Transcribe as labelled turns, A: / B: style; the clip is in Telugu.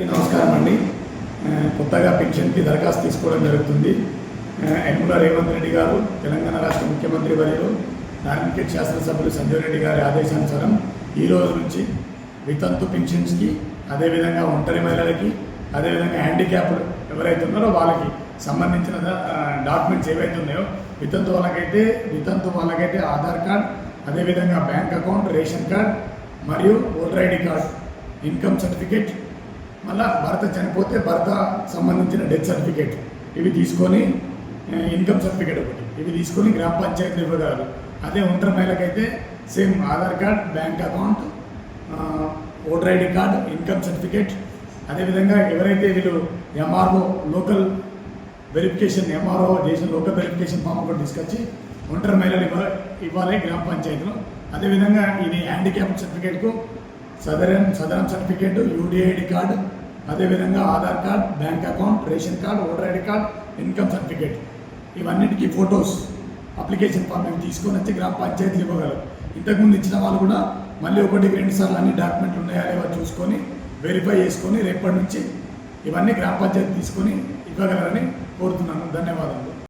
A: నమస్కారం అండి. కొత్తగా పెన్షన్కి దరఖాస్తు తీసుకోవడం జరుగుతుంది. యనమల రేవంత్ రెడ్డి గారు తెలంగాణ రాష్ట్ర ముఖ్యమంత్రి వర్యులు నారాయణఖేడ్ శాసనసభ్యులు సంజయ్ రెడ్డి గారి ఆదేశానుసారం ఈ రోజు నుంచి వితంతు పెన్షన్స్కి, అదేవిధంగా ఒంటరి మహిళలకి, అదేవిధంగా హ్యాండిక్యాప్డ్ ఎవరైతే ఉన్నారో వాళ్ళకి సంబంధించిన డాక్యుమెంట్స్ ఏవైతే ఉన్నాయో వితంతు వాళ్ళకైతే ఆధార్ కార్డ్, అదేవిధంగా బ్యాంక్ అకౌంట్, రేషన్ కార్డ్ మరియు voter ID card, income certificate, మళ్ళీ భర్త చనిపోతే భర్త సంబంధించిన డెత్ సర్టిఫికేట్ ఇవి తీసుకొని, ఇన్కమ్ సర్టిఫికేట్ ఒకటి ఇవి తీసుకొని గ్రామ పంచాయతీలు ఇవ్వగలరు. అదే ఒంటరి మహిళకైతే same Aadhaar card, bank account, voter ID card, income certificate, అదేవిధంగా ఎవరైతే వీళ్ళు ఎంఆర్ఓ లోకల్ వెరిఫికేషన్ చేసిన లోకల్ వెరిఫికేషన్ ఫామ్ ఒకటి తీసుకొచ్చి ఒంటరి మహిళలు ఇవ్వాలి గ్రామ పంచాయతీలో. అదేవిధంగా ఇది హ్యాండిక్యాప్ సర్టిఫికేట్కు సదరం సర్టిఫికేట్, యూడిఐడి కార్డు, అదేవిధంగా Aadhaar card, bank account, ration card, voter ID card, income certificate ఇవన్నిటికీ ఫొటోస్ అప్లికేషన్ ఫామ్ ఇవి తీసుకొని వచ్చి గ్రామ పంచాయతీలు ఇవ్వగలరు. ఇంతకుముందు ఇచ్చిన వాళ్ళు కూడా మళ్ళీ 1-2 సార్లు అన్ని డాక్యుమెంట్లు ఉన్నాయా లేవో చూసుకొని వెరిఫై చేసుకొని రేపటి నుంచి ఇవన్నీ గ్రామ పంచాయతీ తీసుకొని ఇవ్వగలరని కోరుతున్నాను. ధన్యవాదాలు.